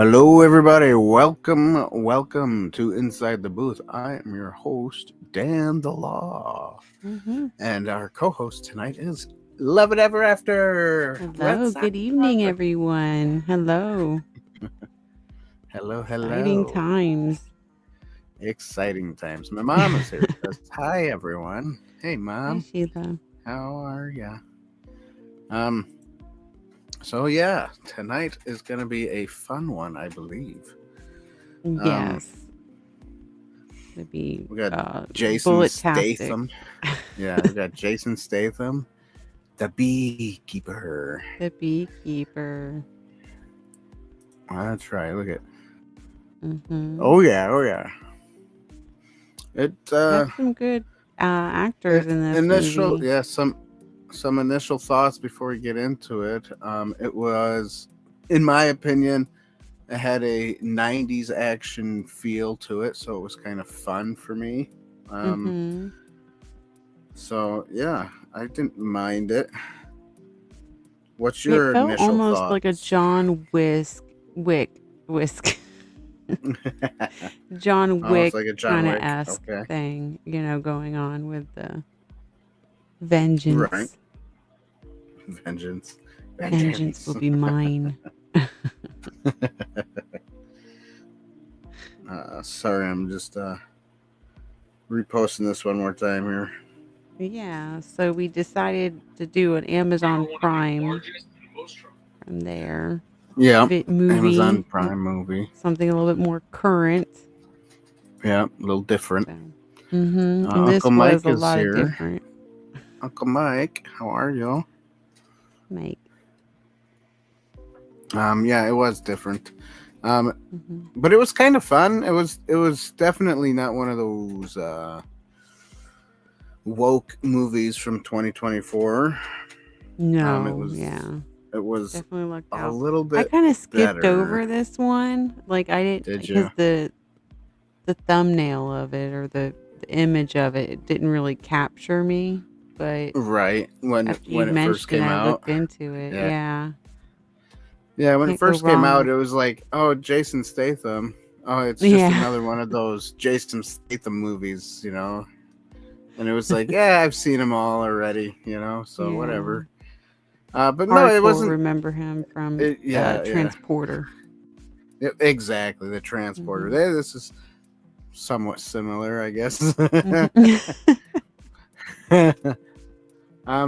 Hello, everybody. Welcome to Inside the Booth. I am your host, Dan the Law, Mm-hmm. and our co-host tonight is Love It Ever After. Hello, What's up? good evening, everyone. Hello, Hello, exciting hello. times. Exciting times. My mom is here with us. Hi, everyone. Hey, Hi, mom. Sheila. How are ya? Um. So yeah, tonight is gonna be a fun one, I believe. Um. Yes, to be We got Jason bullet-tastic. Statham. Yeah, we got Jason Statham, the Beekeeper. The Beekeeper. That's right. Look at. Mm-hmm. Oh yeah. Oh yeah. It Got some good actors in this initial movie. yeah some initial thoughts before we get into it. It was, in my opinion, it had a '90s action feel to it, so it was kind of fun for me. Um, Mm-hmm. so yeah, I didn't mind it. What's It your felt initial almost like a thoughts? John Whisk, John Oh, it's Wick like a John kind of Wick. esque Okay, thing, going on with the right. vengeance. Vengeance. Vengeance will Vengeance. be mine. Sorry, I'm just reposting this one more time here. Yeah, so we decided to do an Amazon Prime from there. Yeah, Amazon Movie, Prime movie. something a little bit more current. Yeah, a little different. So, and Uncle this was Mike a is lot of here. different. Uncle Mike, how are you? Like, Yeah, it was different. Um, hmm but it was kind of fun. It was definitely not one of those woke movies from 2024. It no, was yeah, it was definitely lucked a out. little I bit kind of skipped better. over this one. Like, I didn't Did because you? the thumbnail of it or the image of it, it didn't really capture me. But Right, after you when it first mentioned it, came I out. looked into it. Yeah. Yeah. Yeah, when it Can't go first came out, wrong. it was like, oh, Jason Statham. Oh, it's just Yeah. another one of those Jason Statham movies. And it was like, yeah, I've seen them all already, so Yeah. whatever. But no, it Hardcore wasn't. remember him from Yeah, yeah. Transporter. Exactly, the transporter. Hmm This is somewhat similar, I guess. hmm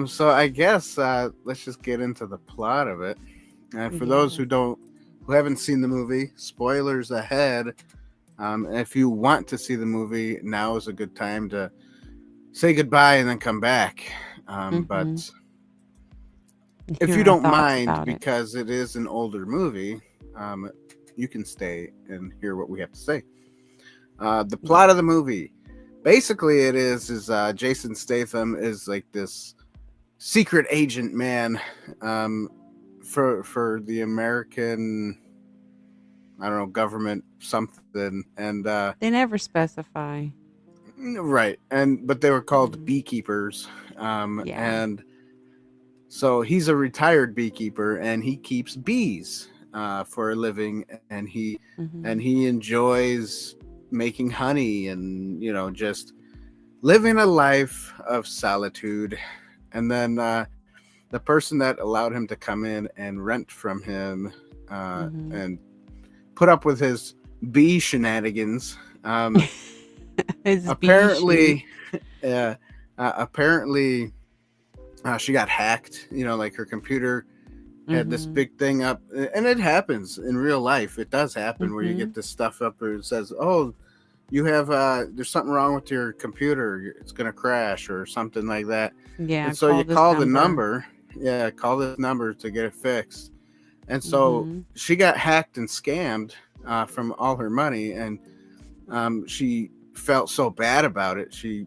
So I guess let's just get into the plot of it. And for those Yes. who haven't seen the movie, spoilers ahead. If you want to see the movie, now is a good time to say goodbye and then come back. hmm But if Hear you our don't thoughts mind, about it. because it is an older movie, um, you can stay and hear what we have to say. The plot of Yes. the movie, basically, it is Jason Statham is like this secret agent man, um, for the American, I don't know, government something, and They never specify. right, and but they were called Hmm beekeepers, Yeah. and so he's a retired beekeeper, and he keeps bees for a living, and hmm he enjoys making honey, and just living a life of solitude. And then the person that allowed him to come in and rent from him hmm and put up with his bee shenanigans. It's Bishu. Apparently, uh, apparently, she got hacked. Like her computer had this hmm big thing up, and it happens in real life. It does happen where you hmm get this stuff up where it says, "Oh, you have there's something wrong with your computer. It's gonna crash or something like that." Yeah. And so Call you this call the number. number. Yeah, call this number to get it fixed. And so Hmm she got hacked and scammed from all her money, and she felt so bad about it. She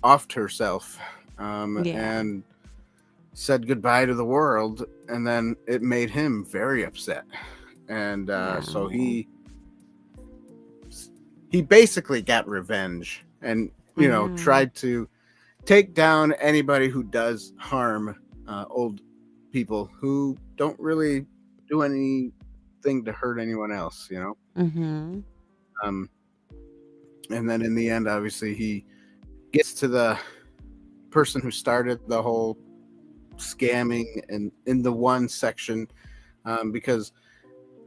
offed herself Yeah. and said goodbye to the world, and then it made him very upset. And so Yeah. he basically got revenge, and Yeah. tried to take down anybody who does harm old people who don't really do anything thing to hurt anyone else, you know. Mm-hmm. Um, and then in the end, obviously, he gets to the person who started the whole scamming and in the one section, because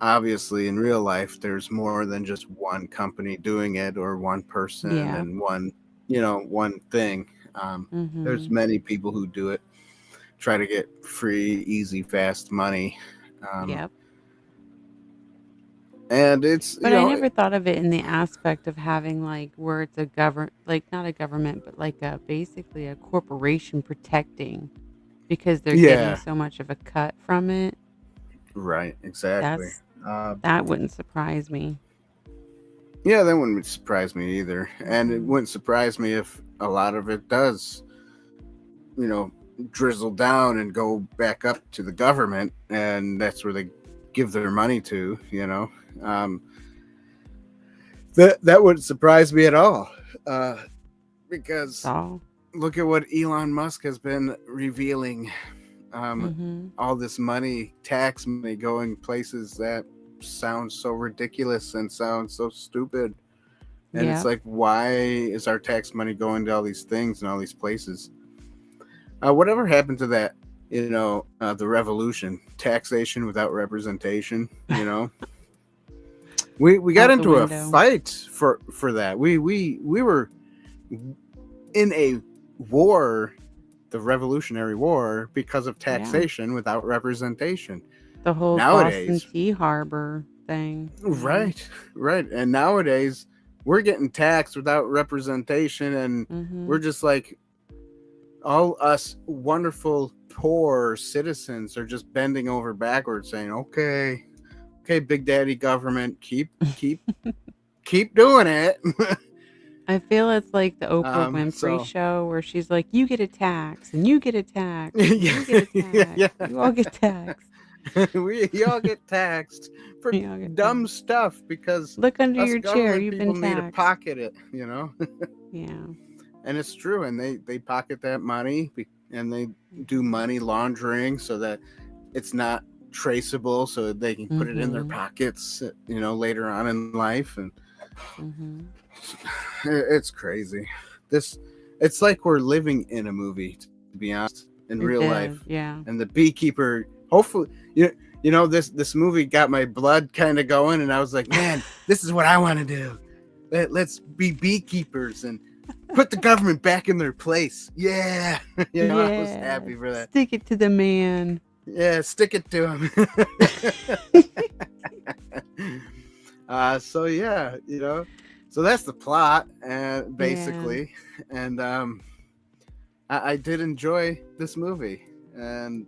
obviously in real life there's more than just one company doing it or one person Yeah. and one thing. There's Mm-hmm. many people who do it, try to get free, easy, fast money. um, Yep. and it's But I never thought of it in the aspect of having like where it's a government, like not a government, but like a basically a corporation protecting because they're getting yeah, so much of a cut from it. right, exactly. That's uh, that wouldn't surprise me. yeah, that wouldn't surprise me either, and it Mm-mm. wouldn't surprise me if a lot of it does, you know, drizzle down and go back up to the government, and that's where they give their money to, you know. um, that wouldn't surprise me at all, because So, look at what Elon Musk has been revealing. um, mm-hmm. all this money, tax money, going places that sound so ridiculous and sound so stupid, and it's Yep. like, why is our tax money going to all these things and all these places? Whatever happened to that, the revolution, taxation without representation, you know? We got Out the into a window. fight for that. We were in a war, the Revolutionary War, because of Yeah. taxation without representation. The whole Boston Nowadays, Tea Harbor thing, you know. right. And nowadays we're getting taxed without representation, and Mm-hmm. we're just like, all us wonderful poor citizens are just bending over backwards saying, okay, big daddy government, keep doing it. I feel it's like the Oprah Winfrey So show where she's like, "You get a tax, and you get a tax, and yeah, you get a tax. yeah. You all get taxed. We all get taxed for You all get dumb taxed. stuff because Look under us your chair. government You've people been need to taxed." pocket it, you know. Yeah. And it's true, and they pocket that money, and they do money laundering so that it's not traceable, so that they can put it in their Mm-hmm. pockets, later on in life. And Mm-hmm. it's crazy. This It's like we're living in a movie, to be honest, in It real does. life. Yeah. And the Beekeeper, hopefully, this movie got my blood kind of going, and I was like, man, this is what I want to do. Let's be beekeepers and put the government back in their place. Yeah. I was Yeah. happy for that. Stick it to the man. Yeah, stick it to him. So yeah, so that's the plot, and Yeah. basically, and I did enjoy this movie, and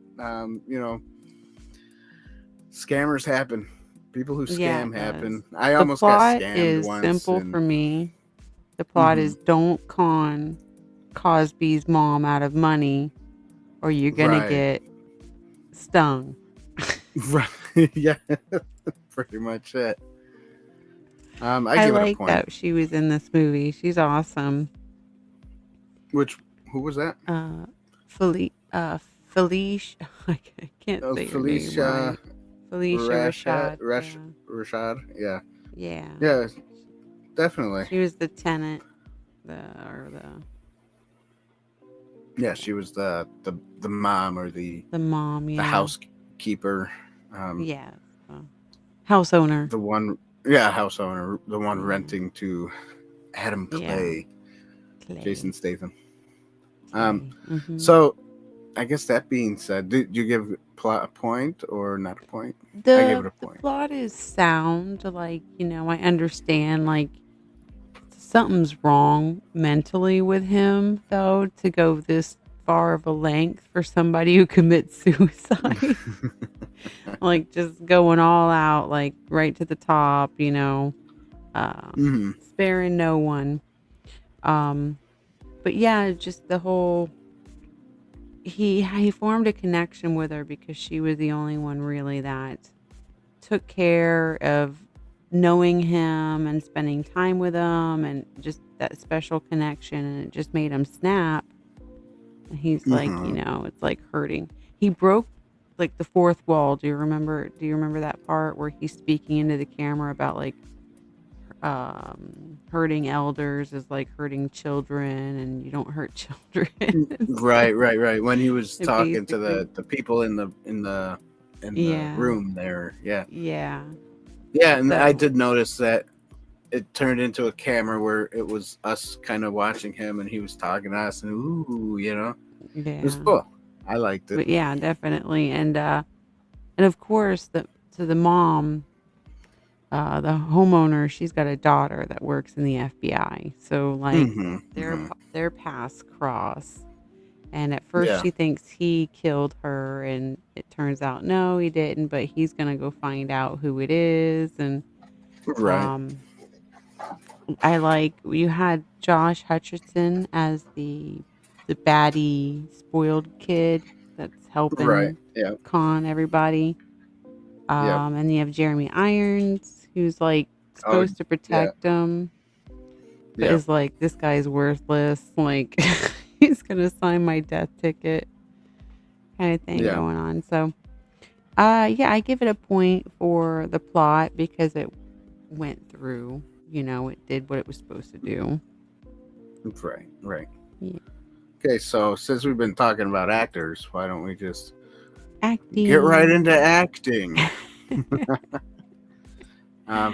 scammers happen. People who Yeah, scam it does. happen. I The almost got plot scammed is once, simple and for me. The plot mhm, is don't con Cosby's mom out of money or you're gonna right, get stung. right, yeah, pretty much it. I I give it a like point. that she was in this movie. She's awesome. Which Who was that? Uh, Felicia. I can't say her name Felicia right. Felicia Rashad. Yeah, Rashad. Yeah, yeah. yeah, definitely. She was the tenant, the Yeah, she was the mom, or the mom. Yeah, housekeeper. yeah. House owner. The one, yeah, house owner, the one Yeah, renting to Adam yeah. Clay, Jason Clay. Statham. Clay. Mm-hmm. So I guess that being said, did you give plot a point or not a point? I gave it a The point. plot is sound. Like I understand. Like something's wrong mentally with him, though, to go this far of a length for somebody who commits suicide. Like just going all out, like right to the top, Hmm. sparing no one. Um, but yeah, just the whole he formed a connection with her because she was the only one really that took care of knowing him and spending time with him and just that special connection, and it just made him snap. And he's like, Hmm. it's like hurting. He broke like the fourth wall. Do you remember that part where he's speaking into the camera about like hurting elders is like hurting children, and you don't hurt children. Right. When he was It talking to basically, the people in the yeah, room there, yeah, yeah. and I So did notice that it turned into a camera where it was us kind of watching him, and he was talking to us, and ooh, it was yeah, cool. I liked it. but yeah, definitely, and of course the mom, the homeowner, she's got a daughter that works in the FBI, so like Mm-hmm. Mm-hmm. their paths cross. And at first Yeah. she thinks he killed her, and it turns out no, he didn't, but he's gonna go find out who it is. And Right. um I like you had Josh Hutcherson as the baddie spoiled kid that's Right. helping Yeah. con everybody. Yep. And you have Jeremy Irons, who's like Oh, supposed to yeah. protect him, but Yep. is like, this guy's worthless. Like he's gonna sign my death ticket kind of thing Yeah. going on. So yeah, I give it a point for the plot because it went through, it did what it was supposed to do. Right. Right. Yeah. Okay. So since we've been talking about actors, why don't we just get right into Acting. acting?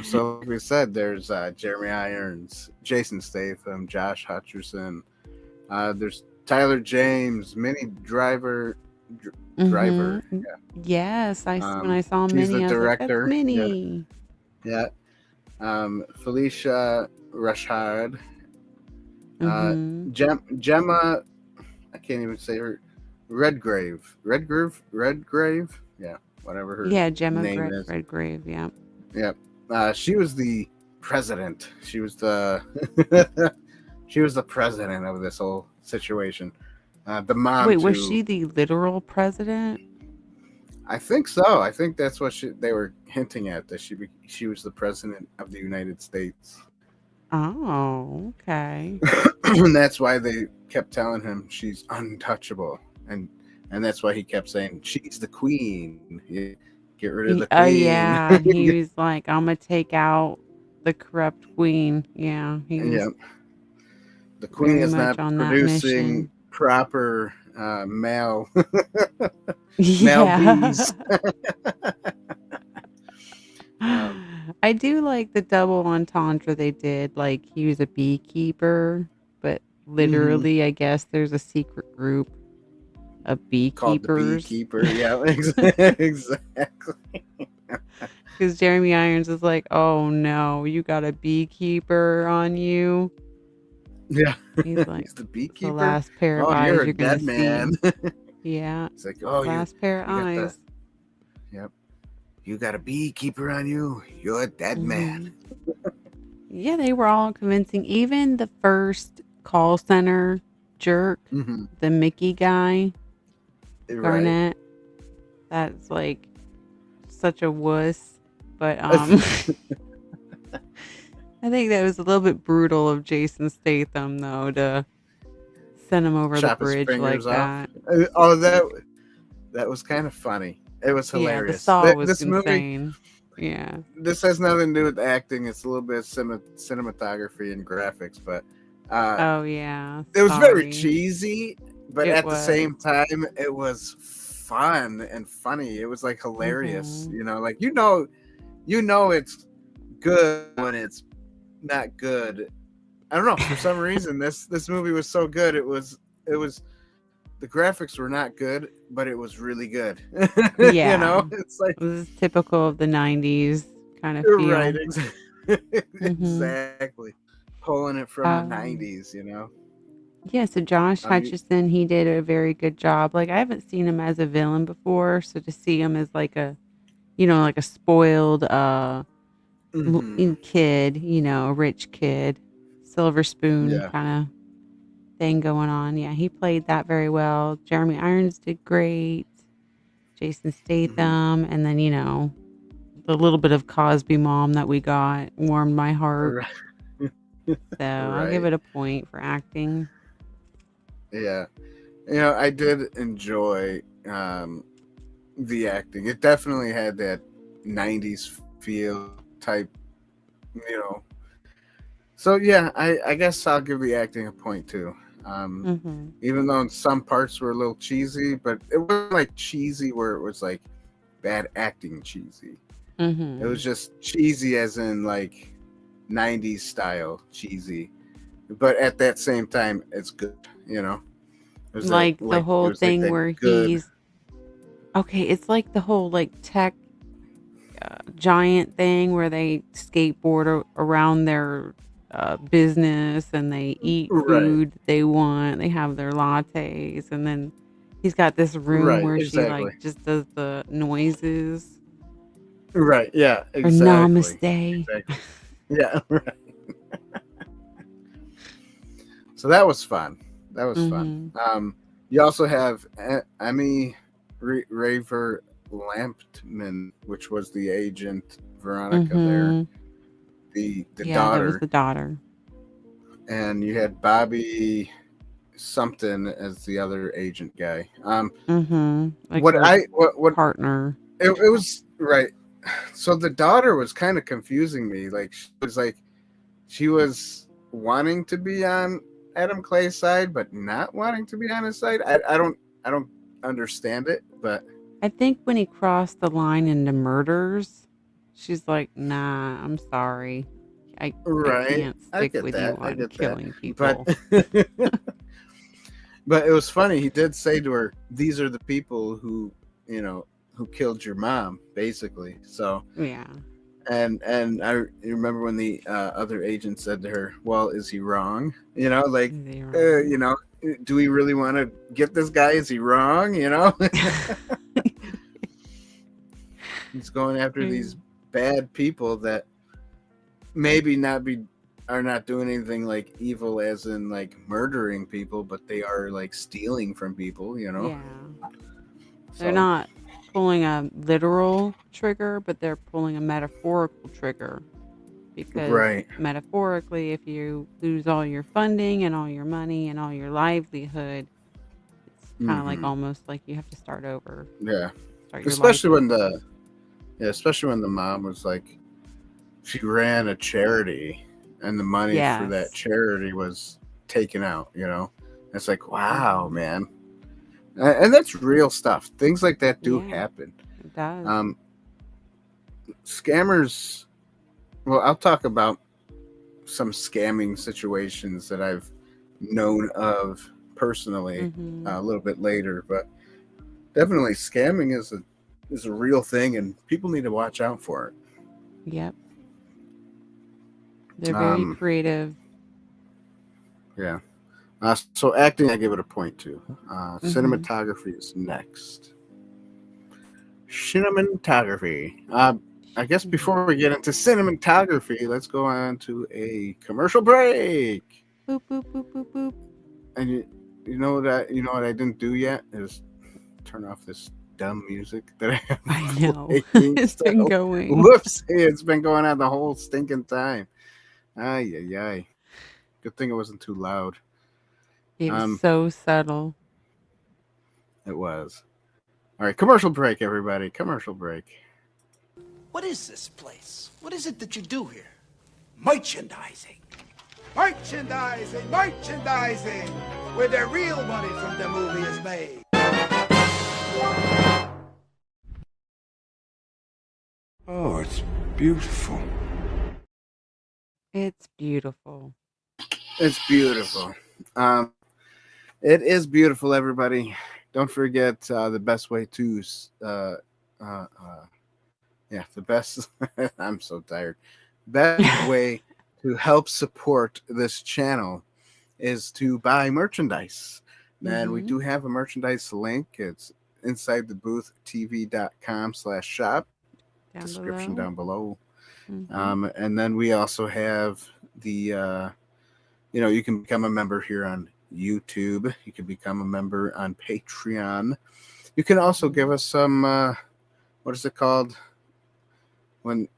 So like we said, there's Jeremy Irons, Jason Statham, Josh Hutcherson. There's Tyler James, Driver. Mm-hmm. Yes, when I saw He's the Minnie, I was like, that's director. Yeah. Minnie. Yeah. Felicia Rashad. Mm-hmm. Gemma. I can't even say her. Redgrave. Yeah, whatever her Yeah, Gemma name is. Redgrave. Yeah. Yep. She was the president. She was the she was the president of this whole situation. The mom Wait, was too. she the literal president? I think so. I think that's what they were hinting at, that she was the president of the United States. Oh, okay. And that's why they kept telling him she's untouchable, and that's why he kept saying she's the queen. Get rid of the Oh queen. yeah, he was like, I'm gonna take out the corrupt queen. Yeah, he Yeah, was the queen very is much not on that producing mission. proper male Yeah. bees. um, I do like the double entendre they did. Like, he was a beekeeper, but mhm. literally, I guess there's a secret group of Called the beekeepers. Beekeeper. Yeah, exactly. Because Jeremy Irons is like, oh no, you got a beekeeper on you. Yeah, He's like, he's the it's the beekeeper. last pair of Oh, you're eyes a you're gonna dead man. see. Yeah, It's like, oh, last pair of you got the eyes. yep. You got a beekeeper on you. You're a dead man. Hmm. Yeah, they were all convincing. Even the first call center jerk, Mm-hmm. the Mickey guy, Right. Garnett, that's like such a wuss. But I think that was a little bit brutal of Jason Statham though, to send him over the Chop his bridge fingers like off. that. Oh, that was kind of funny. It was Yeah, the hilarious. saw was This movie, insane. Yeah. this has nothing to do with acting. It's a little bit of cinematography and graphics, but Oh yeah. it was very Sorry. cheesy. But It at the was. same time, it was fun and funny. It was like hilarious. Hmm. Like it's good when it's not good. I don't know. For some reason, this movie was so good. It was the graphics were not good, but it was really good. Yeah. It's like This is typical of the 90s kind of you're right, feel. Hmm. exactly. Pulling it from the Um, '90s. yeah, so Josh You, Hutcherson, he did a very good job. Like, I haven't seen him as a villain before, so to see him as like like a spoiled mm-hmm. kid, a rich kid, silver spoon Yeah, kind of thing going on. Yeah, he played that very well. Jeremy Irons did great. Jason mm-hmm. Statham, and then the little bit of Cosby mom that we got warmed my heart. Right. So I'll give Right. it a point for acting. Yeah. I did enjoy the acting. It definitely had that 90s feel type, you know. So yeah, I guess I'll give the acting a point too. Um, Mm-hmm. Even though some parts were a little cheesy, but it wasn't like cheesy where it was like bad acting cheesy. It Mm-hmm. was just cheesy as in like 90s style cheesy. But at that same time, it's good, you know. Like the It whole was like thing that where good. he's okay. It's like the whole like tech giant thing where they skateboard around their business and they eat Right, food they want. They have their lattes, and then he's got this room right, where she exactly. like just does the noises Right, yeah, or exactly. namaste. Exactly. Yeah, right. So that was fun. That was fun. Mm-hmm. You also have Emmy Raver Lampman, which was the agent Veronica there, Mm-hmm. the Yeah, that was daughter, the daughter. and you had Bobby something as the other agent guy. Mm-hmm. Like What her I what partner. it was right. So the daughter was kind of confusing me. Like she was wanting to be on Adam Clay's side, but not wanting to be on his side. I don't understand it, but I think when he crossed the line into murders, she's like, "Nah, I'm sorry. I right, can't stick with you I on get that, killing but people." but it was funny. He did say to her, "These are the people who you know who killed your mom," basically. So Yeah. and I remember when the other agent said to her, "Well, is he wrong?" They wrong. Do we really want to get this guy? Is he wrong? He's going after these Mm. bad people that maybe not be are not doing anything like evil as in like murdering people, but they are like stealing from people. Yeah. They're So not pulling a literal trigger, but they're pulling a metaphorical trigger because right. metaphorically, if you lose all your funding and all your money and all your livelihood, it's kind of like Hmm. almost like you have to start over, Yeah. start your life Especially when over. the yeah, especially when the mom was like she ran a charity and the money for that Yes. charity was taken out. It's like, wow, Hmm. man. And that's real stuff. Things like that do Yeah, happen. it does. Um, Scammers, well, I'll talk about some scamming situations that I've known of personally Hmm. a little bit later, but definitely scamming is a real thing and people need to watch out for Yep. it. They're very creative. Yeah. So acting, I give it a point to. Hmm. Cinematography is next. Cinematography. I guess before we get into cinematography, let's go on to a commercial break. Boop, boop, boop, boop, boop. And you know what I didn't do yet is turn off this dumb music that I have I know. playing It's been still. going. Whoops! It's been going on the whole stinking time. Ay ay ay. Good thing it wasn't too loud. It was Um, so subtle. it was. All right, commercial break, everybody. Commercial break. What is this place? What is it that you do here? Merchandising. Merchandising, merchandising, where the real money from the movie is made. Oh, it's beautiful. It's beautiful. It's beautiful. Um, it is beautiful, everybody. Don't forget the best way to, yeah, the best. I'm so tired. Best way to help support this channel is to buy merchandise. And we Hmm. do have a merchandise link. It's insidetheboothreviews.com/shop. Down Description below. down below. Hmm. And then we also have the you can become a member here on YouTube. You can become a member on Patreon. You can also give us some what is it called when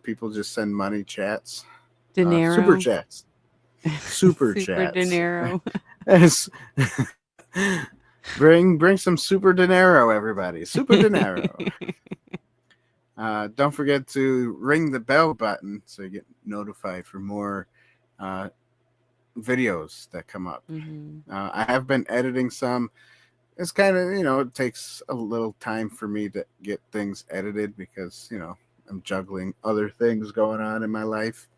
people just send money chats, super Dinero. chats, super Super chats. dinero. Yes. Bring some super dinero, everybody. Super dinero. Don't forget to ring the bell button so you get notified for more videos that come up. I have been editing some. It's kind of, it takes a little time for me to get things edited because, I'm juggling other things going on in my life.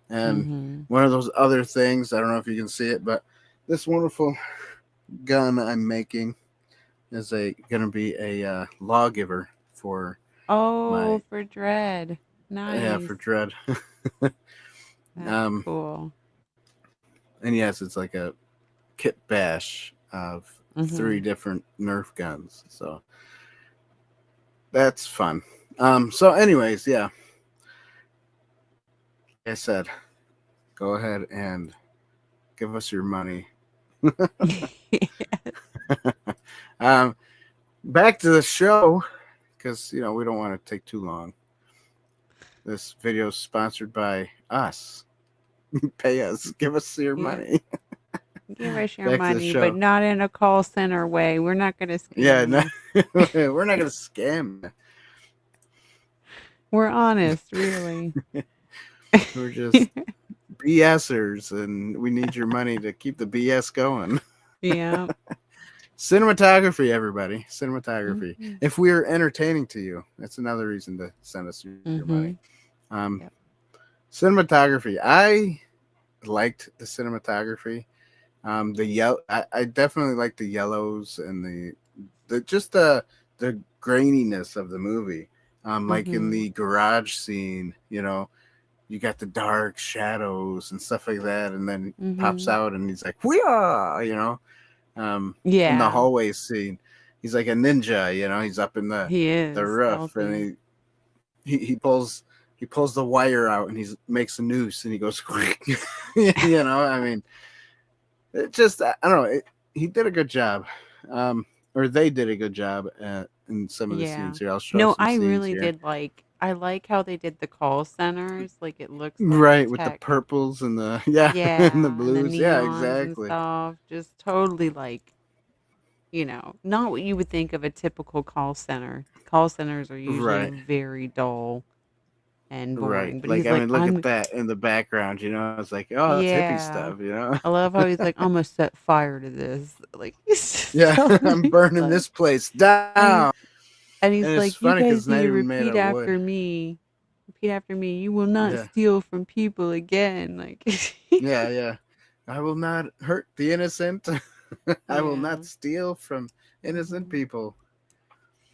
And one of those other things, I don't know if you can see it, but this wonderful gun I'm making is going to be a lawgiver for for Dread. Nice. Yeah, for Dread. That's cool. And yes, it's like a kit bash of 3 different Nerf guns. So that's fun. So anyways, yeah. Like I said, go ahead and give us your money. Back to the show, because we don't want to take too long. This video is sponsored by us. Pay us, give us your money. Give us your money, but not in a call center way. We're not going to scam you. We're not going to scam you. We're honest, really. We're just BSers, and we need your money to keep the BS going. Yeah. Cinematography, everybody. Cinematography. If we're entertaining to you, that's another reason to send us your money. Cinematography. I liked the cinematography. The yellow. I definitely like the yellows and the just the graininess of the movie. Like in the garage scene, you got the dark shadows and stuff like that, and then he pops out and he's like, "Hoo-yah!" In the hallway scene, he's like a ninja. He's up in the roof, stealthy. And he pulls the wire out and he makes a noose and he goes, I mean, it just, I don't know. He did a good job, or they did a good job in some of the scenes here. I'll show. No, I really did I like how they did the call centers. Like it looks like right with the purples and the and the blues. And the exactly. And stuff. Just totally not what you would think of a typical call center. Call centers are usually very dull and boring. Right. But Like, he's look at that in the background, it's like, oh, that's hippie stuff, I love how he's like, I'm gonna set fire to this. Like, I'm burning this place down. And he's like, you guys need to repeat after me. Repeat after me. You will not steal from people again. Like, yeah. I will not hurt the innocent. I will not steal from innocent people.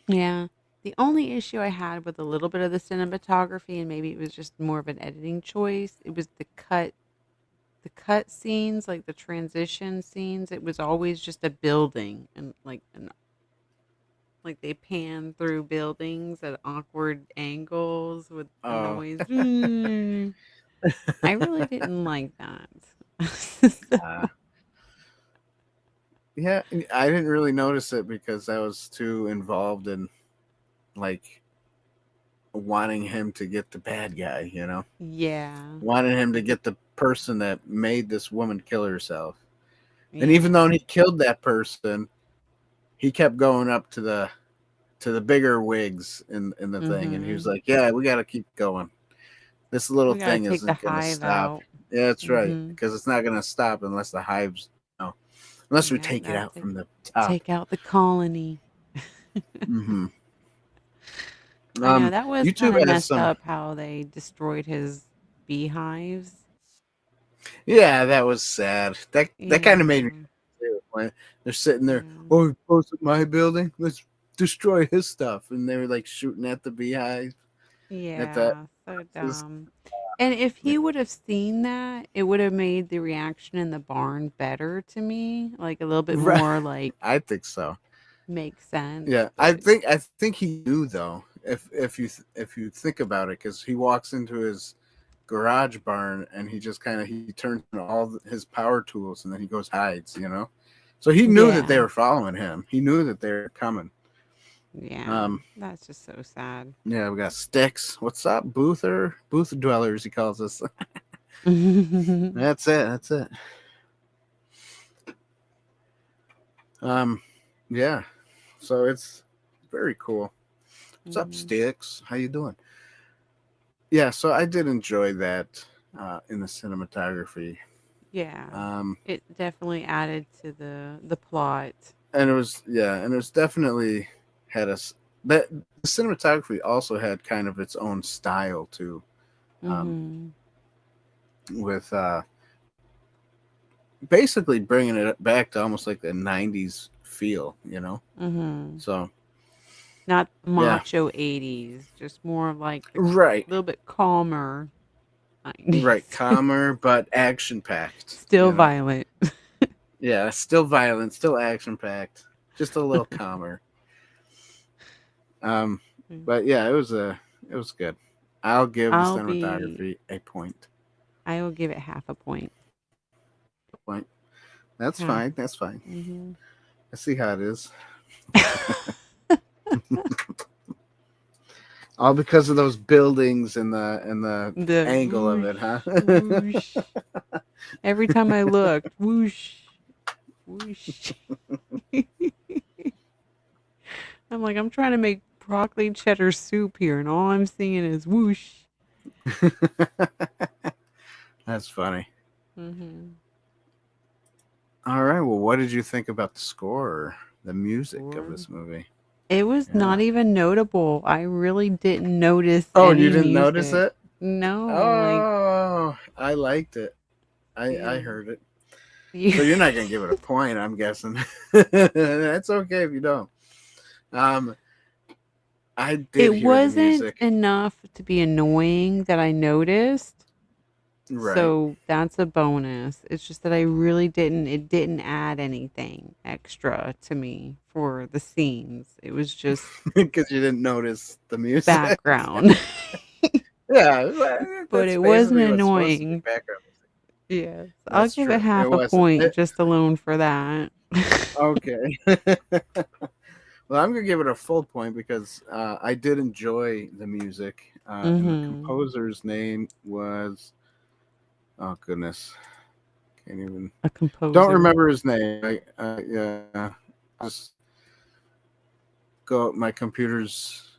Yeah. The only issue I had with a little bit of the cinematography, and maybe it was just more of an editing choice, it was the cut scenes, like the transition scenes. It was always just a building and like they pan through buildings at awkward angles with noise. I really didn't like that. Yeah, I didn't really notice it because I was too involved in like wanting him to get the bad guy, wanting him to get the person that made this woman kill herself. And even though he killed that person, he kept going up to the bigger wigs in the thing, and he was like, "Yeah, we got to keep going. This little thing isn't going to stop." Out. Yeah, that's right, because it's not going to stop unless the hives, unless we take it out from the top. Take out the colony. I know that was kind of messed up how they destroyed his beehives. Yeah, that was sad. That kind of made me too. When they're sitting there, oh, close up my building, let's destroy his stuff, and they were like shooting at the beehive. Yeah, so dumb. And if he would have seen that, it would have made the reaction in the barn better to me, like a little bit more like. I think so. Makes sense. Yeah, I think he knew though. If you think about it, because he walks into his garage barn and he just he turns on all his power tools and then he goes hides, So he knew that they were following him. He knew that they were coming. Yeah, that's just so sad. Yeah, we got Sticks. What's up, booth dwellers? He calls us. That's it. Yeah. So it's very cool. What's up, Mhm. Sticks? How you doing? Yeah, so I did enjoy that in the cinematography. Yeah. Um, It definitely added to the plot. and it was definitely had us that the cinematography also had kind of its own style too. Um, Mhm. with basically bringing it back to almost like the 90s feel, you know? Mhm. So, Not yeah. macho 80s, just more of like the Right. little bit calmer Right. 90s. Calmer, but action packed, Still you know? violent. Yeah. Still violent, still action packed, just a little calmer. Um, Mm. but yeah, it was good. I'll give the I'll be cinematography a point. I will give it half a point. Point. That's Half. fine. That's fine. Mhm. I see how it is. All because of those buildings and the The angle of whoosh, it, huh? whoosh. Every time I looked, whoosh, whoosh. I'm like, I'm trying to make broccoli cheddar soup here, and all I'm seeing is whoosh. That's funny. Mm-hmm. All right. Well, what did you think about the score, the music of Score. this movie? It was not Yeah. even notable. I really didn't notice Oh, you any didn't notice music. it? No, like, Oh, I liked it. I yeah. heard it. You, So you're not gonna give it a point, I'm guessing. That's okay if you don't. Um, I did it hear the wasn't music. enough to be annoying that I noticed. Right. So that's a bonus. It's just that I really it didn't add anything extra to me for the scenes. It was just Because you didn't notice the music. background. Yeah, well, But that's it wasn't basically what's supposed to be annoying. background music. Yes. I'll That's give it true. It half a wasn't. point just alone for that. Okay. Well, I'm gonna give it a full point because I did enjoy the music, and the Mhm. composer's name was, oh goodness, can't even, A don't composer. remember his name. Yeah, just go. My computer's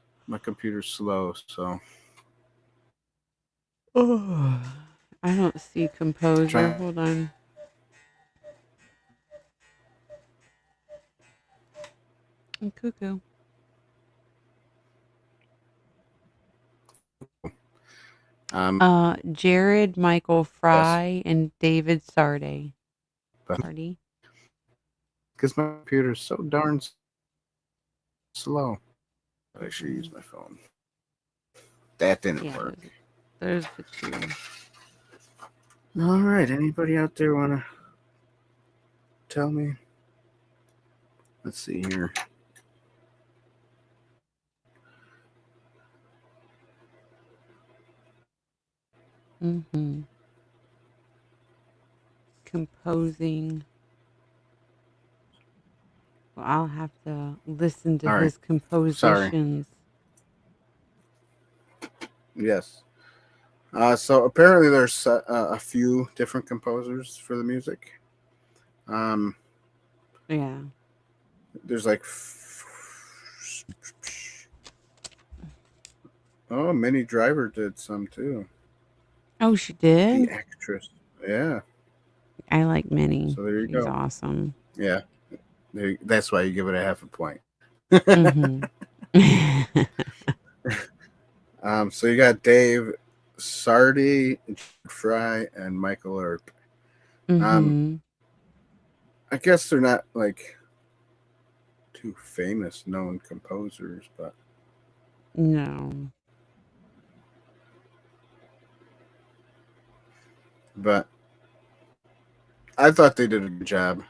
slow, so Oh, I don't see composer. trying. Hold on. I'm cuckoo. Um, Jared Michael yes, Fry and David Sarday. but Sardy. because my computer's so darn slow, I should use Mhm. my phone. That didn't Yeah, work. there's the two. All right, anybody out there wanna tell me? Let's see here. Mhm. Composing. Well, I'll have to listen to All right, his sorry. compositions. Yes. So apparently there's a few different composers for the music. Um, Yeah. there's like, oh, Minnie Driver did some too. Oh, she The did? actress. Yeah. I like Minnie. So there you She's go. awesome. Yeah. That's why you give it a half a point. Mhm. So you got Dave Sardi, Fry, and Michael Earp. Um, Mhm. I guess they're not like too famous known composers, No. but I thought they did a good job.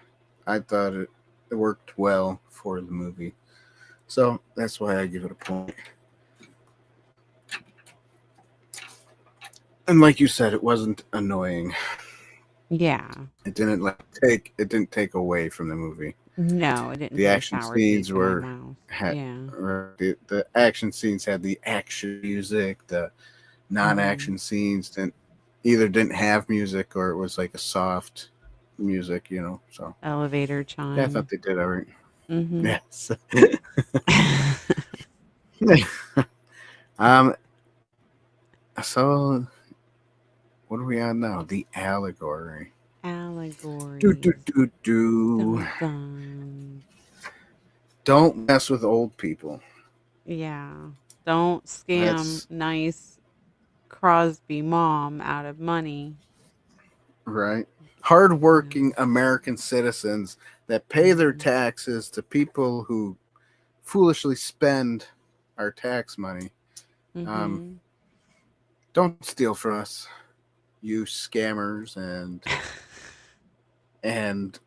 I thought it worked well for the movie. So that's why I give it a point. And like you said, it wasn't annoying. Yeah. It didn't take away from the movie. No, it didn't The put a action sour taste scenes in my were mouth. had Yeah. the action scenes had the action music. The Mhm. non-action scenes didn't have music, or it was like a soft music, you know. So Elevator yeah, I thought chime. they did all right. Mm-hmm. Yes. um. So what are we on now? The allegory. Do do Allegories. do do. Dun dun. Don't mess with old people. Yeah. Don't scam That's nice Crosby mom out of money. right. You know. Hardworking American citizens that pay their Mm-hmm. taxes to people who foolishly spend our tax money. Um, Mm-hmm. don't steal from us, you scammers and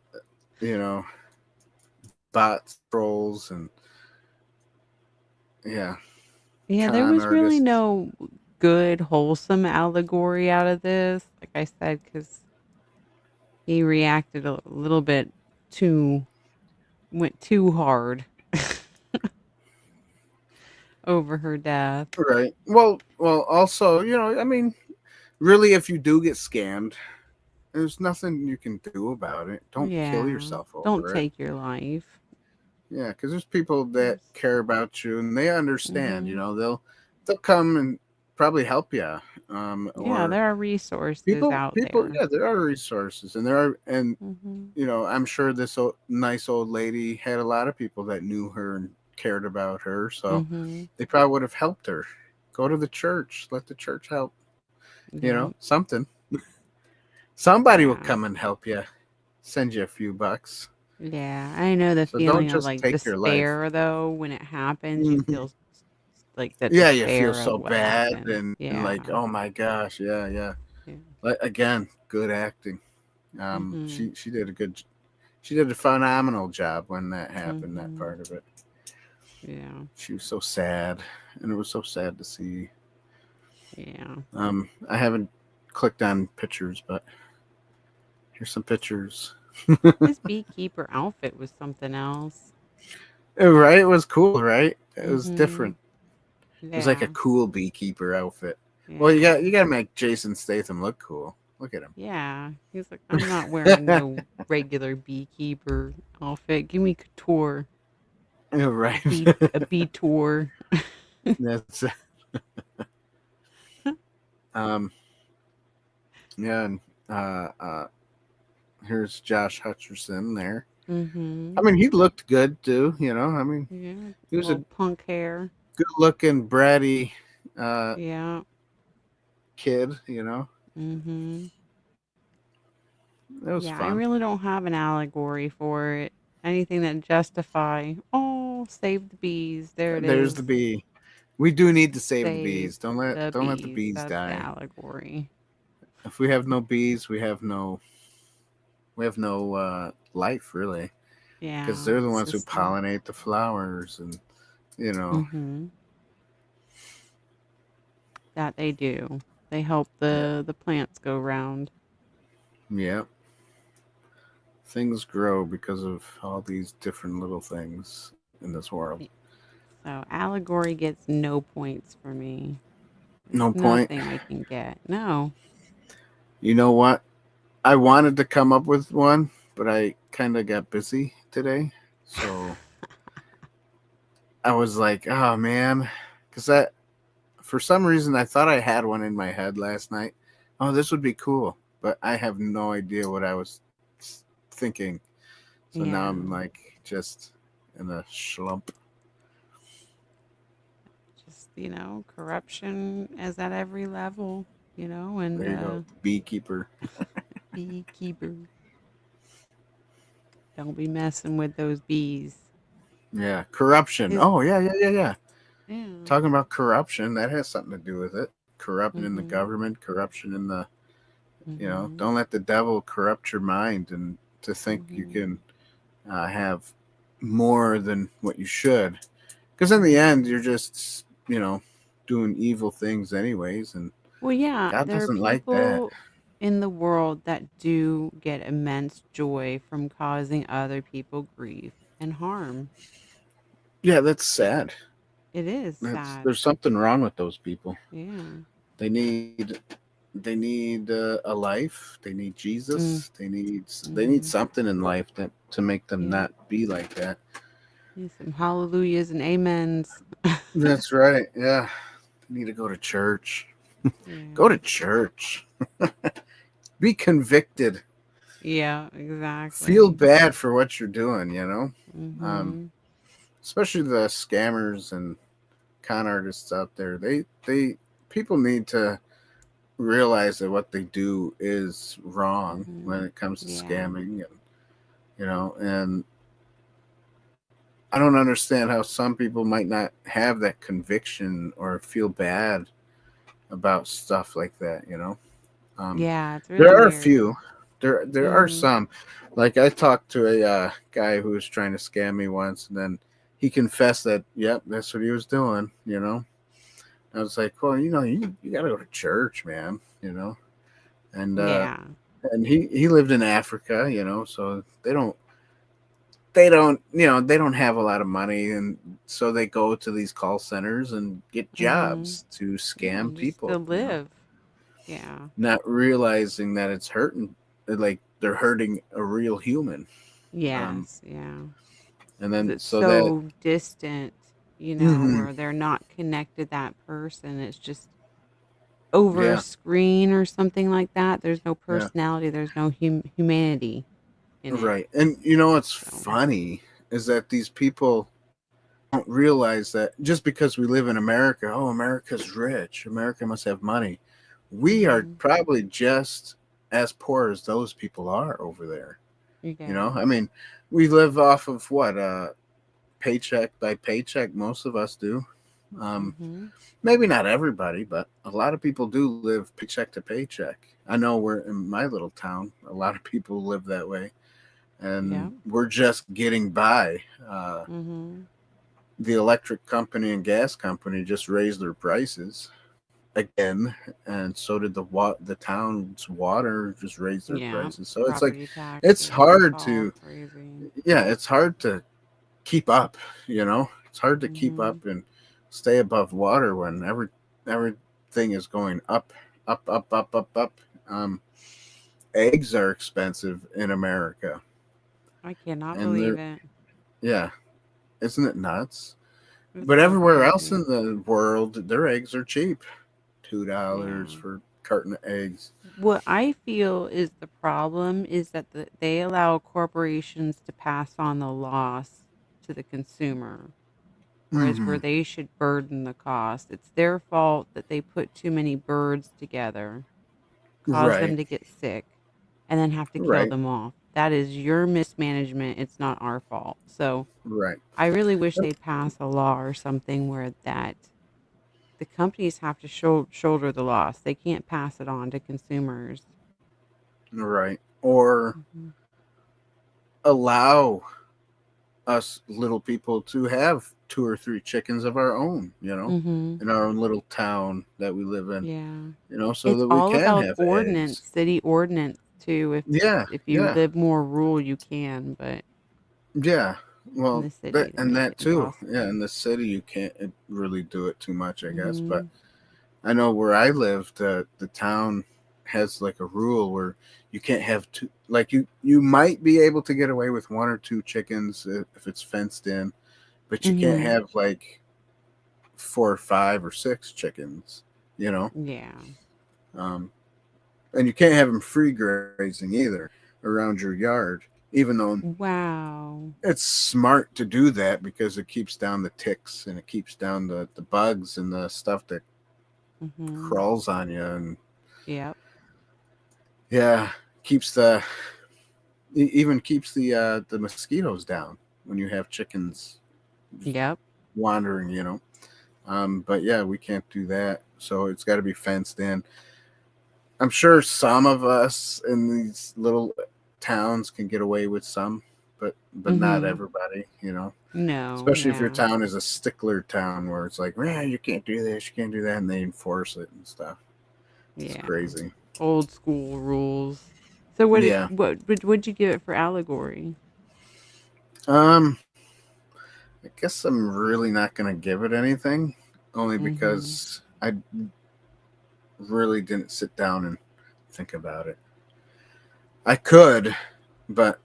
you know bots, trolls, and yeah, Yeah, there con was really artists. no good, wholesome allegory out of this. Like I said, because he reacted a little bit too, went too hard over her death. Right. Well. Also, I mean, really, if you do get scammed, there's nothing you can do about it. Don't kill Yeah. yourself Don't over it. take your life. Yeah, because there's people that care about you and they understand. Mm-hmm. They'll come and probably help you. Yeah, Or there are resources people out there. yeah, there are resources, and there are, and Mm-hmm. I'm sure this nice old lady had a lot of people that knew her and cared about her, so Mm-hmm. they probably would have helped her. Go to the church, let the church help. Yeah. Something. Somebody will Yeah. come and help you, send you a few bucks. Yeah. I know the So don't feeling of just like take your life. despair though when it happens. You Mhm. feel like the Yeah, you feel despair of so what bad happened. and like, Yeah. oh my gosh, yeah, yeah. Yeah. Like, again, good acting. Mm-hmm. She did she did a phenomenal job when that happened. That Mm-hmm. part of it. Yeah. She was so sad, and it was so sad to see. Yeah. I haven't clicked on pictures, but here's some pictures. His beekeeper outfit was something else. Right, it was cool, right? It was Mm-hmm. different. It was like a Yeah. cool beekeeper outfit. Well, Yeah. you got to make Jason Statham look cool. Look at him. Yeah. He's like, I'm not wearing no regular beekeeper outfit. Give me couture. Right. A bee tour. That's um yeah, and here's Josh Hutcherson there. Mm-hmm. I mean, he looked good too, I mean, Yeah. he was a Little punk hair. good-looking bratty uh Yeah. kid. Mm-hmm. It was Yeah, I fun. really don't have an allegory for it. Anything that justify, oh, save the bees. There it There's the is. bee. We do need to save the Save bees. Don't the let the bees. bees That's the die. allegory. If we have no bees, we have no life really, because Yeah, they're the ones who system. pollinate the flowers and you know Mm-hmm. That they do. They help yeah, the plants go round. yeah, things grow because of all these different little things in this world. Y- So allegory gets no points for me. There's No point. nothing I can get. No. You know what? I wanted to come up with one, but I kind of got busy today, so I was like, oh man, because that for some reason I thought I had one in my head last night. Oh, this would be cool, but I have no idea what I was thinking. So now Yeah. I'm like just in a slump. Just, corruption is at every level, and There you go, beekeeper. beekeeper. Don't be messing with those bees. Yeah, corruption. His Oh yeah. Yeah. Talking about corruption, that has something to do with it. Corruption in the Mhm. government, corruption in the Mhm. don't let the devil corrupt your mind and to think you Mhm. can have more than what you should. Because in the end, Mhm. you're just doing evil things anyways, and Well, yeah, God there are doesn't like that. people in the world that do get immense joy from causing other people grief and harm. Yeah, that's sad. It is That's sad. there's something wrong with those people. Yeah. They need a life. They need Mm. Jesus. They need Mhm. something in life that to make them Yeah. not be like that. Need some hallelujahs and amens. That's right. Yeah. Need to go to church. Go Yeah. to church. Be convicted. Yeah, Feel exactly. bad for what you're doing, Um, Mhm. especially the scammers and con artists out there. They people need to realize that what they do is wrong when Mhm. it comes to Yeah. scamming, and I don't understand how some people might not have that conviction or feel bad about stuff like that. Um, Yeah, it's really there are a weird. few. There are Mhm. some. Like I talked to a guy who was trying to scam me once, and then he confessed that, yep, that's what he was doing. I was like, well, you got to go to church, man. And Yeah. and he lived in Africa, so they don't have a lot of money, and so they go to these call centers and get Mhm. jobs to Yeah, scam just to people, live. Yeah. not realizing that it's hurting, like they're hurting a real human. um Yes, yeah. and 'Cause then it's so that so distant, hmm where they're not connected that person. It's just over a yeah, screen or something like that. There's no yeah, personality, there's no humanity in it. right. And what's So, funny is that these people don't realize that just because we live in America, oh, America's rich, America must have money. We are mhm. probably just as poor as those people are over there. Yeah. I mean, we live off of what, paycheck by paycheck. Most of us do. Um, Mhm. Maybe not everybody, but a lot of people do live paycheck to paycheck. I know we're in my little town. A lot of people live that way, Yeah. and we're just getting by. Mhm. The electric company and gas company just raised their prices again, and so did the town's water just raised their Yeah. prices. So it's like Property it's taxes, it's hard all to crazy. it's hard to keep up. It's hard to keep Mhm. up and stay above water when everything is going up, up, up, up, up, up. Um, Eggs are expensive in America, I cannot and believe they're it. yeah, isn't it nuts? It's But so everywhere else in crazy. the world, their eggs are cheap. $2 Yeah. for a carton of eggs. What I feel is the problem is that they allow corporations to pass on the loss to the consumer, whereas where Mm-hmm. they should burden the cost. It's their fault that they put too many birds together, cause them Right, to get sick, and then have to kill right, them off. That is your mismanagement. It's not our fault. So right, I really wish they'd pass a law or something where that the companies have to shoulder the loss. They can't pass it on to consumers. right. Or Mhm. allow us little people to have two or three chickens of our own, Mhm. in our own little town that we live in, Yeah. so It's that we all can about have ordinance, eggs. city ordinance too. Yeah, If you yeah, live more rural, you can, but yeah. in Well, the city, that they and make that it too. Yeah, impossible. in the city you can't really do it too much, I guess. But Mhm. I know where I live, the town has like a rule where you can't have two. Like you might be able to get away with one or two chickens if it's fenced in, but you can't Mhm. have like 4 or 5 or 6 chickens. You know, Yeah. um, and you can't have them free grazing either around your yard. Even though Wow. it's smart to do that because it keeps down the ticks and it keeps down the bugs and the stuff that Mhm. crawls on you, and Yep. yeah, keeps even keeps the mosquitoes down when you have chickens Yep. wandering. But yeah, we can't do that, so it's got to be fenced in. I'm sure some of us in these little towns can get away with some, but not Mhm. everybody. No, Especially if your yeah. town is a stickler town where it's like, man, you can't do this, you can't do that, and they enforce it and stuff. It's Yeah. crazy. Old school rules. So Yeah. what'd you give it for allegory? Um, I guess I'm really not gonna give it anything, only Mhm. because I really didn't sit down and think about it. I could, but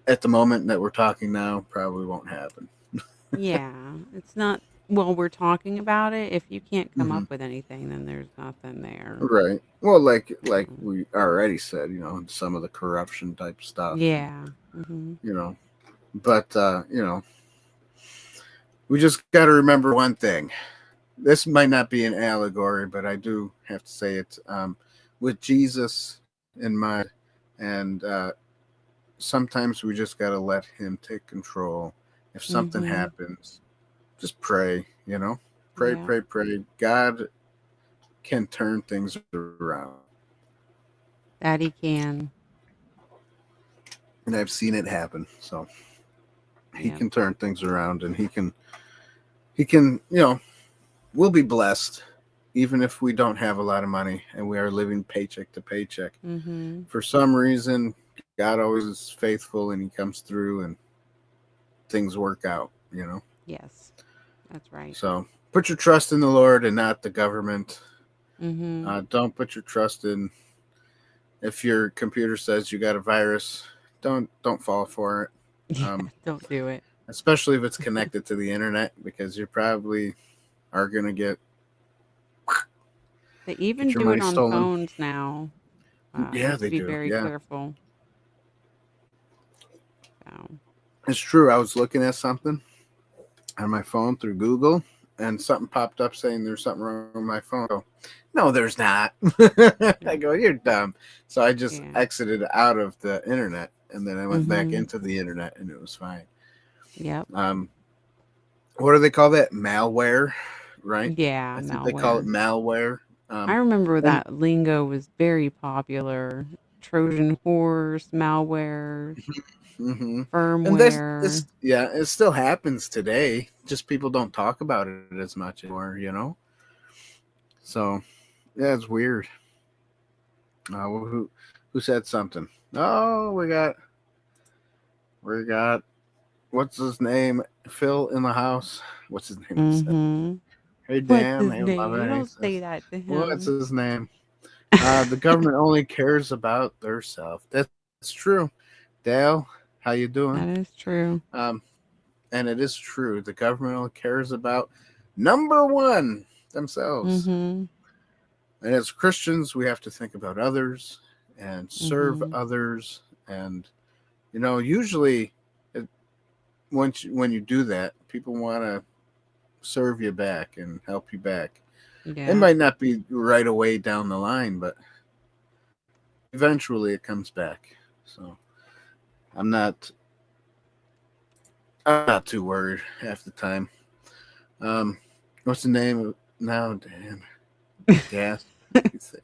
at the moment that we're talking now, probably won't happen. Yeah, it's not. Well, we're talking about it. If you can't come Hmm. up with anything, then there's nothing there. Right. Well, like Mm. we already said, some of the corruption type stuff, Yeah. Hmm. you know. But we just got to remember one thing. This might not be an allegory, but I do have to say it. With Jesus in mind, and sometimes we just got to let Him take control. If something Hmm. happens, just pray. Pray, Yeah. pray, pray. God can turn things around, That he can. and I've seen it happen. So He Yep. can turn things around, and He can. We'll be blessed, even if we don't have a lot of money and we are living paycheck to paycheck. Hmm. For some reason, God always is faithful, and He comes through, and things work out. Yes, that's right. So put your trust in the Lord and not the government. Hmm. Don't put your trust in, if your computer says you got a virus, don't fall for it. Yeah, don't do it. Especially if it's connected to the internet, because you probably are gonna get They even your do it money on stolen. phones now. You Yeah, have to they be do. very Yeah, careful. So. it's true. I was looking at something on my phone through Google, and something popped up saying there's something wrong with my phone. I go, no, there's not. I go, you're dumb. So I just Yeah. exited out of the internet, and then I went back Hmm. into the internet, and it was fine. Yep. What do they call that? Malware, right? Yeah, I think they call it malware. malware. I remember And that lingo was very popular. Trojan horse, malware, hmm and this, firmware. it's yeah, it still happens today. Just people don't talk about it as much anymore. So yeah, it's weird. Who said something? Oh, we got what's his name? Phil in the house. What's his name? I said, Mm-hmm. hey What's Dan, his hey name? Lovett. He Don't say says, that to what's him. his name? The government only cares about their self. That's true. Dale, how you doing? That is true. Um, and it is true. The government only cares about number one, themselves. Mm-hmm. And as Christians, we have to think about others and serve Mm-hmm. others. And usually, it, when you do that, people want to serve you back and help you back. It Yeah. might not be right away down the line, but eventually it comes back. So I'm not I'm not too worried half the time. Um, what's the name of now? Damn, gas. You think,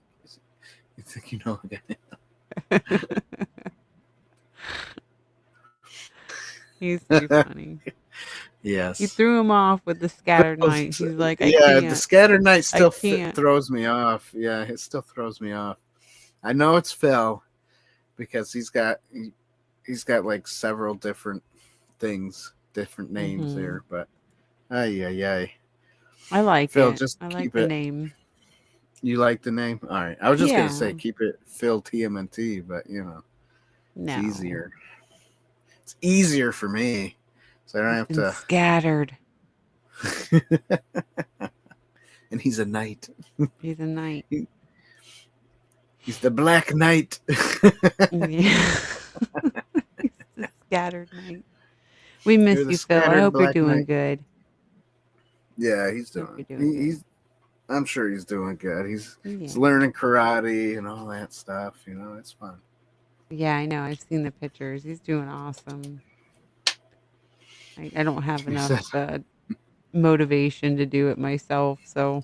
you think you know the guy? He's too funny. He Yes. threw him off with the scattered night. He's like, I Yeah, the can't. scattered night I still can't. throws me off. Yeah, it still throws me off. I know it's Phil because he's got like several different things, different names Mm-hmm. there, but ay ay ay. I like Phil, it. just I like keep the it. name. You like the name? All right. I was just gonna say Yeah. keep it Phil TMNT, but it's No. easier. It's easier for me, so I don't He's have been to. scattered. And he's a knight. He's a knight. He's the Black Knight. Yeah. He's the scattered knight. We You're miss the you, Phil. I scattered hope you're Black doing Knight. good. Yeah, he's Hope doing. you're doing good. He's. I'm sure he's doing good. He's Yeah. learning karate and all that stuff. It's fun. Yeah, I know. I've seen the pictures. He's doing awesome. I don't have He enough said, motivation to do it myself, so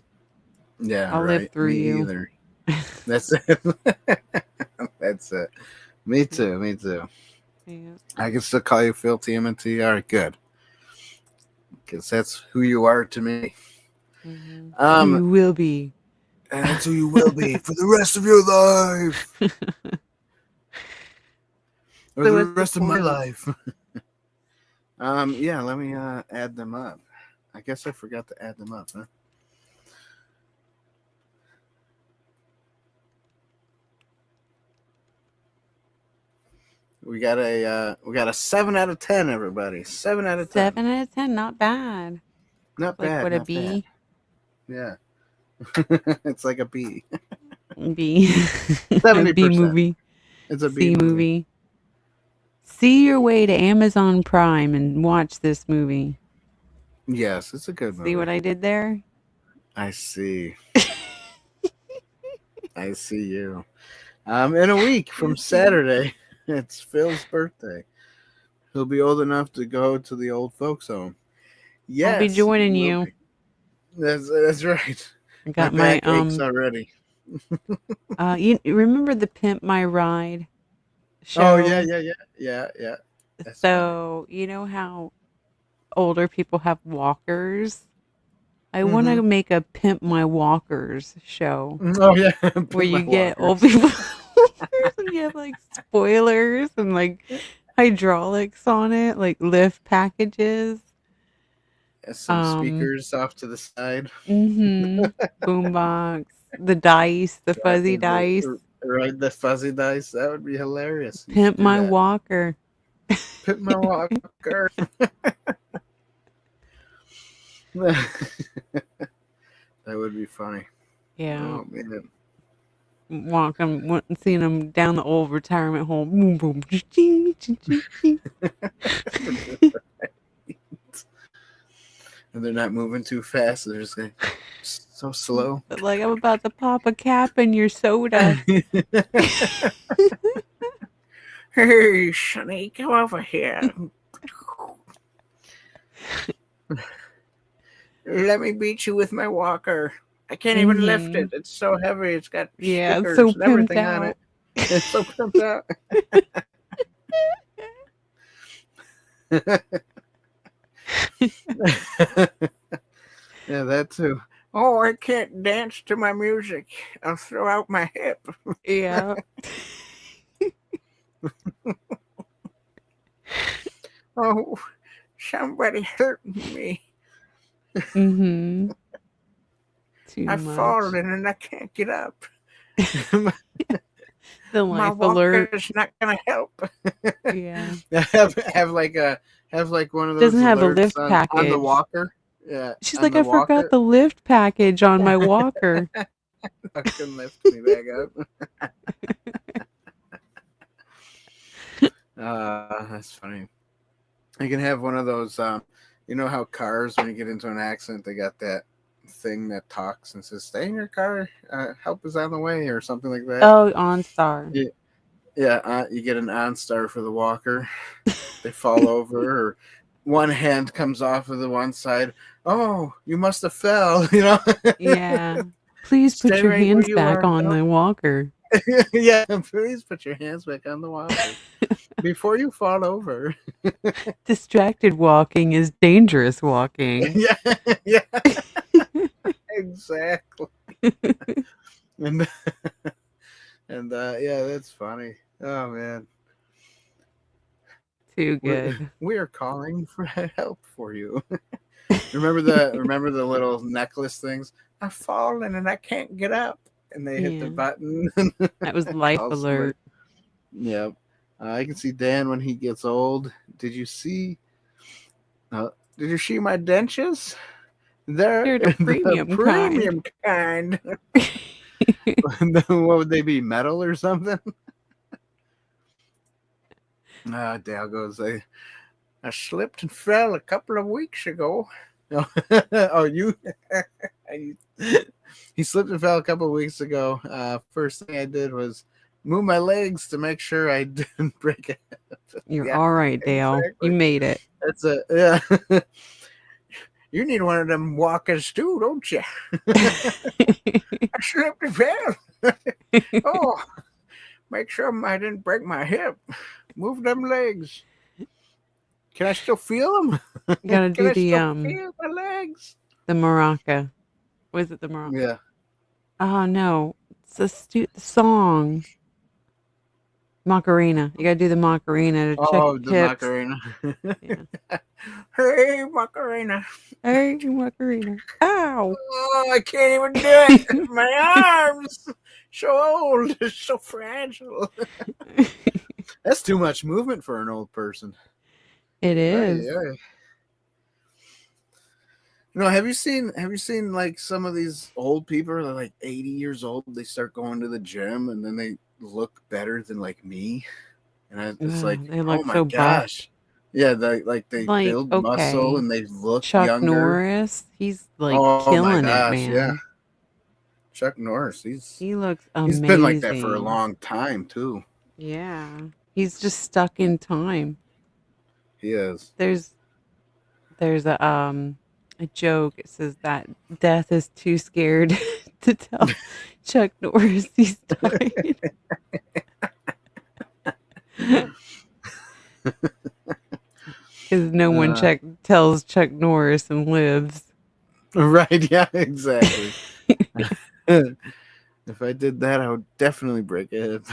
"Yeah, I'll live right. through Me you. either. That's it. That's it. Me Yeah. too. Me too. Yeah. I can still call you Phil TMNT. All right, good. Because that's who you are to me. Hmm. Who Um, you will be. and that's who you will be for the rest of your life, or So the what's the rest of my points? life. Yeah. Let me add them up. I guess I forgot to add them up, huh? we got a 7 out of 10. Everybody, 7 out of 10. 7 out of 10, not bad. Not Like bad. what, a not B? bad. Yeah, it's like a B. B. A 70%. B movie. It's a C B movie. See your way to Amazon Prime and watch this movie. Yes, it's a good movie. See what I did there? I see. I see you. In a week from Saturday, it's Phil's birthday. He'll be old enough to go to the old folks home. Yes, I'll be joining he will you. be. That's right. I got my my back aches already. you remember the Pimp My Ride show? Oh yeah. That's So you know how older people have walkers? I want to make a Pimp My Walkers show funny. Oh yeah, where you get old walkers. people and you have like spoilers and like hydraulics on it, like lift packages. Some speakers off to the side. Boombox, the dice, the fuzzy dice. Right, the fuzzy dice. That would be hilarious. You Pimp should do My that. Walker. Pimp my walker. That would be funny. Yeah. Oh man. Walking, seeing them down the old retirement home. Boom, boom. Ching, ching, ching, ching. And they're not moving too fast. They're just going so slow. But like, I'm about to pop a cap in your soda. Hey, Sonny, come over here. Let me beat you with my walker. I can't even lift it. It's so heavy. It's got Yeah, stickers it's so and everything pimped on out. it. It's so pimped out. Yeah, that too. Oh, I can't dance to my music. I'll throw out my hip. Yeah. Oh, somebody hurt me. Too I've much. fallen and I can't get up. The My life walker alert. is not gonna help. Yeah. have like one of those Doesn't have a alerts lift on package. the walker. Yeah. She's on like, the I forgot walker. the lift package on my walker. Fucking lift me back up. That's funny. You can have one of those. You know how cars, when you get into an accident, they got that thing that talks and says, "Stay in your car. Help is on the way," or something like that. Oh, OnStar. Yeah. You get an OnStar for the walker. They fall over, or one hand comes off of the one side. Oh, you must have fell. You know. Yeah. Please put Stay your right where hands you back are. on Don't- the walker. Yeah, please put your hands back on the walker before you fall over. Distracted walking is dangerous walking. Yeah, exactly. And yeah, that's funny. Oh man, Too good. we are calling for help for you. remember the little necklace things? I've fallen and I can't get up, and they hit the Yeah. button. That was life Call alert. Yep. I can see Dan when he gets old. Did you see my dentures? They're the premium kind. What would they be? Metal or something? Dale goes, I slipped and fell a couple of weeks ago. Oh, you? He slipped and fell a couple of weeks ago. First thing I did was move my legs to make sure I didn't break it. You're all right, Dale. exactly. You made it. That's yeah. You need one of them walkers too, don't you? I slipped and fell. Oh, make sure I didn't break my hip. Move them legs. Can I still feel them? You gotta Can do I the still feel my legs? the maraca. Was it the maraca? Yeah. Oh no, it's the song. Macarena. You gotta do the Macarena to check The hips. Macarena. Yeah. Hey, Macarena. Hey, Macarena. Ow. Oh, I can't even do it. My arms so old, so fragile. That's too much movement for an old person. It is. Yeah. You know, have you seen like some of these old people that are like 80 years old? They start going to the gym and then they look better than like me. And it's like, They oh look my so buff. gosh. Yeah, they Like, build muscle okay, and they look Chuck younger. Norris, he's like Oh my killing it, gosh, yeah. man. Chuck Norris, He looks he's been like that for a amazing. long time too. Yeah. He's just stuck in time. He is. There's a joke. It says that death is too scared to tell Chuck Norris he's died. Because no one tells Chuck Norris and lives. Right, yeah, exactly. If I did that, I would definitely break a hip.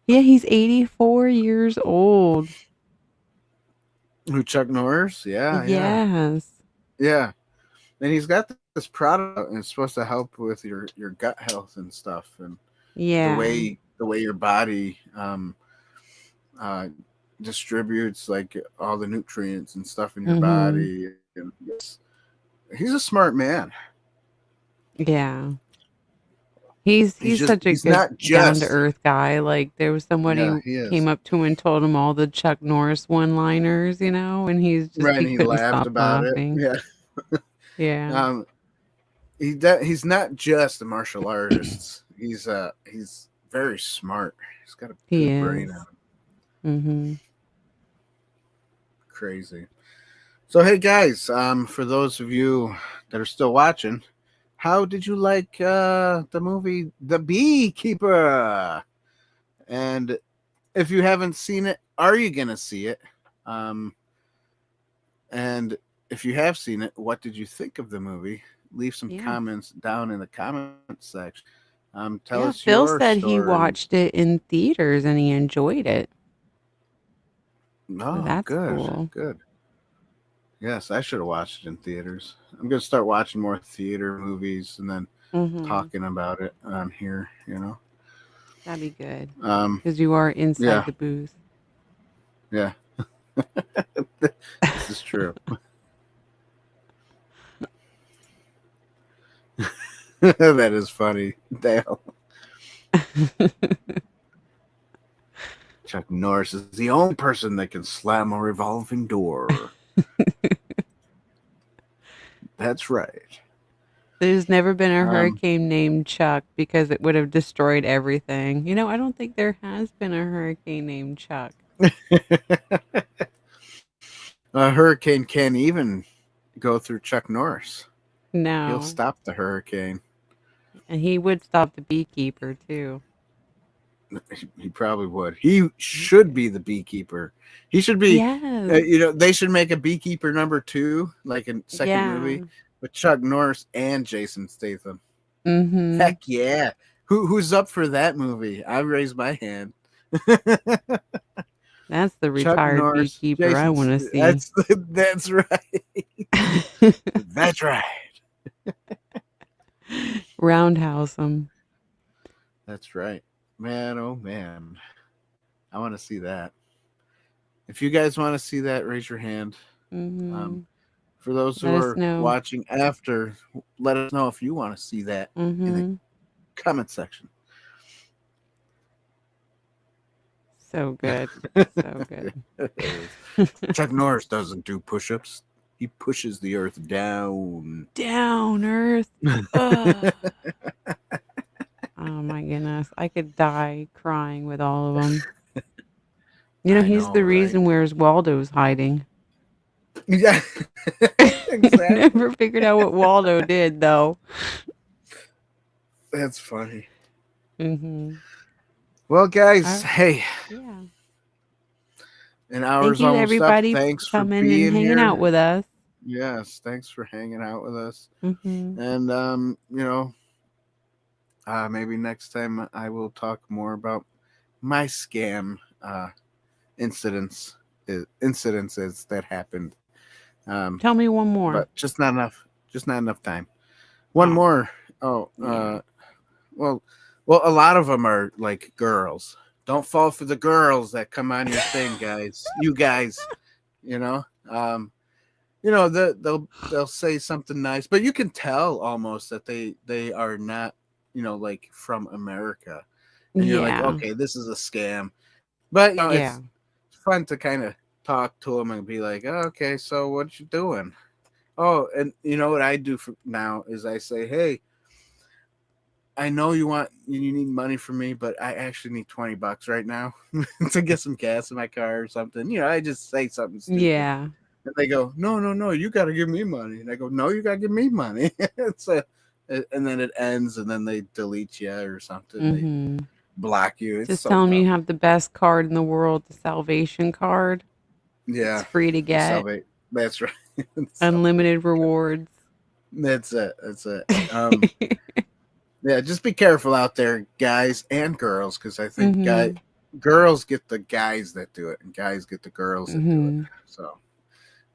Yeah, he's 84 years old. Who, Chuck Norris? Yeah, Yes. yeah. And he's got this product, and it's supposed to help with your gut health and stuff, and Yeah. the way your body distributes like all the nutrients and stuff in your body. And he's a smart man. Yeah. He's such a good down to earth guy. Like there was somebody who came up to him and told him all the Chuck Norris one-liners, you know, and he's just right. he He laughed about laughing. it. Yeah. Yeah. He's not just a martial artist. He's very smart. He's got a good brain on him. Mm-hmm. Crazy. So hey guys, for those of you that are still watching, how did you like the movie The Beekeeper? And if you haven't seen it, are you gonna see it? And if you have seen it, what did you think of the movie? Leave some comments down in the comment section. Tell us Phil your said story. he watched it in theaters and he enjoyed it. No, that's good, cool. Good. Yes, I should have watched it in theaters. I'm gonna start watching more theater movies and then talking about it on here. You know, that'd be good. Because you are inside the booth. Yeah, this is true. That is funny, Dale. Chuck Norris is the only person that can slam a revolving door. That's right. There's never been a hurricane named Chuck because it would have destroyed everything. You know, I don't think there has been a hurricane named Chuck. A hurricane can't even go through Chuck Norris. No. He'll stop the hurricane. And he would stop the beekeeper, too. He probably would. He should be the beekeeper. He should be, you know, they should make a Beekeeper #2, like a second movie with Chuck Norris and Jason Statham. Mm-hmm. Heck yeah. Who's up for that movie? I raise my hand. That's the retired Norris, beekeeper Jason, I want to see. That's right. That's right. Roundhouse him. That's right. Man, oh man. I want to see that. If you guys want to see that, raise your hand. For those who are watching after, let us know if you want to see that in the comment section. So good. So good. Chuck Norris doesn't do push-ups. He pushes the earth down. Down, earth. Oh my goodness. I could die crying with all of them. You know, he's the reason where's Waldo's hiding. Yeah. Exactly. I never figured out what Waldo did, though. That's funny. Well, guys, hey. Yeah. An hour's Thank you, everybody, up. Thanks for coming and hanging out with us. Yes, thanks for hanging out with us. And you know, maybe next time I will talk more about my scam incidences that happened. Tell me one more. But just not enough time. One more. Well, a lot of them are like girls don't fall for the girls that come on your thing, guys. You guys, you know, they'll say something nice, but you can tell almost that they are not, like from America, and you're like, Yeah. okay, this is a scam. But Yeah. it's fun to kind of talk to them and be like, oh, okay, so what you doing? Oh, and you know what I do for now is I say, hey, I know you need money from me, but I actually need $20 right now to get some gas in my car or something. I just say something stupid. Yeah. And they go, no, you got to give me money. And I go, no, you got to give me money. And then it ends, and then they delete you or something. Mm-hmm. They block you. It's Just so tell them dumb. you have the best card in the world, the Salvation card. Yeah, It's free to get. That's right. Unlimited rewards. That's it. Yeah, just be careful out there, guys and girls, because I think Mm-hmm. girls get the guys that do it, and guys get the girls that do it. Mm-hmm. So,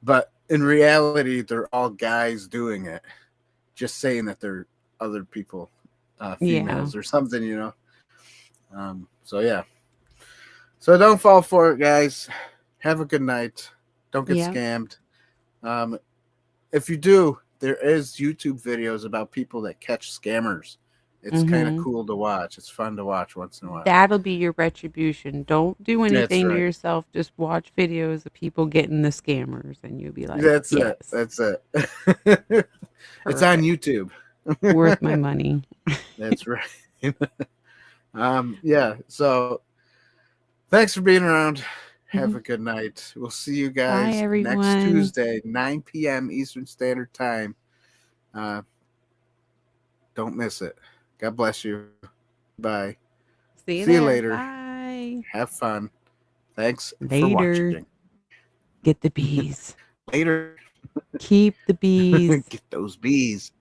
but in reality, they're all guys doing it, just saying that they're other people, females or something. So yeah. So don't fall for it, guys. Have a good night. Don't get scammed. If you do, there is YouTube videos about people that catch scammers. It's kind of cool to watch. It's fun to watch once in a while. That'll be your retribution. Don't do anything to right. yourself. Just watch videos of people getting the scammers, and you'll be like, That's yes, it. That's it. It's on YouTube. Worth my money. That's right. Yeah. So thanks for being around. Have a good night. We'll see you guys next Tuesday, 9 p.m. Eastern Standard Time. Don't miss it. God bless you. Bye. See you later. Bye. Have fun. Thanks Later. for watching. Get the bees. Later. Keep the bees. Get those bees.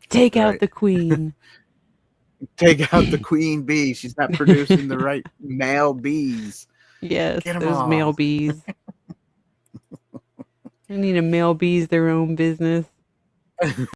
Take out the queen. Take out the queen bee. She's not producing the right male bees. Yes, Get 'em those all. male bees. I need a male bees their own business.